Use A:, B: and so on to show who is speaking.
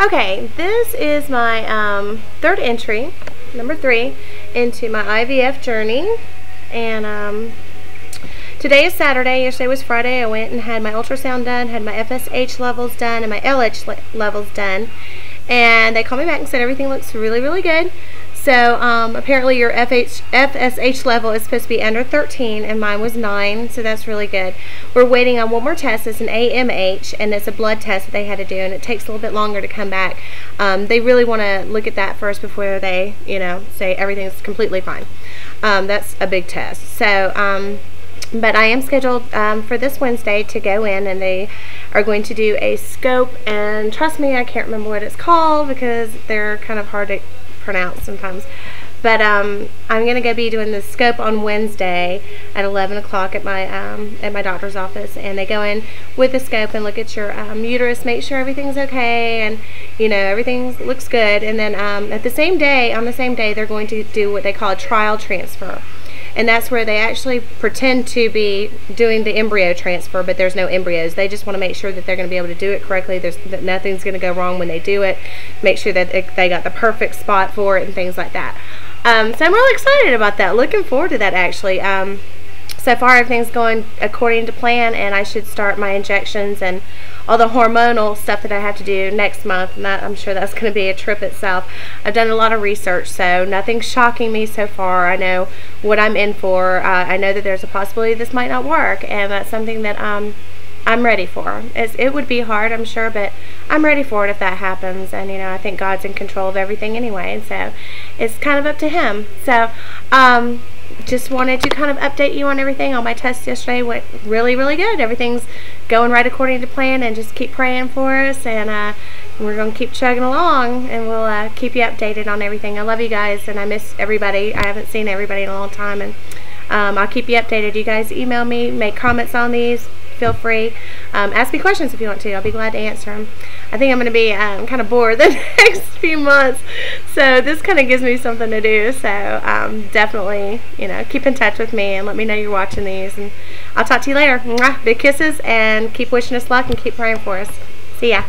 A: Okay, this is my third entry, number 3, into my IVF journey. And today is Saturday. Yesterday was Friday. I went and had my ultrasound done, had my FSH levels done, and my LH levels done. And they called me back and said everything looks really, really good. So apparently your FSH level is supposed to be under 13, and mine was 9, so that's really good. We're waiting on one more test. It's an AMH, and it's a blood test that they had to do, and it takes a little bit longer to come back. They really want to look at that first before they, say everything's completely fine. That's a big test. So, but I am scheduled for this Wednesday to go in, and they are going to do a scope, and trust me, I can't remember what it's called because they're kind of hard to pronounce sometimes. But I'm gonna go be doing the scope on Wednesday at 11 o'clock at my doctor's office, and they go in with the scope and look at your uterus, make sure everything's okay, and everything looks good. And then on the same day they're going to do what they call a trial transfer. And that's where they actually pretend to be doing the embryo transfer, but there's no embryos. They just want to make sure that they're going to be able to do it correctly, that nothing's going to go wrong when they do it, make sure that they got the perfect spot for it and things like that. So I'm really excited about that. Looking forward to that, actually. So far everything's going according to plan, and I should start my injections and all the hormonal stuff that I have to do next month, and I'm sure that's going to be a trip itself. I've done a lot of research, so nothing's shocking me so far. I know what I'm in for. I know that there's a possibility this might not work, and that's something that I'm ready for. It would be hard, I'm sure, but I'm ready for it if that happens. And I think God's in control of everything anyway, and so it's kind of up to Him. So just wanted to kind of update you on everything. On my test yesterday went really, really good. Everything's going right according to plan, and just keep praying for us, and we're going to keep chugging along, and we'll keep you updated on everything. I love you guys, and I miss everybody. I haven't seen everybody in a long time, and I'll keep you updated. You guys email me, make comments on these. Feel free. Ask me questions if you want to. I'll be glad to answer them. I think I'm going to be kind of bored the next few months, so this kind of gives me something to do. So definitely, keep in touch with me and let me know you're watching these. And I'll talk to you later. Mwah! Big kisses, and keep wishing us luck and keep praying for us. See ya.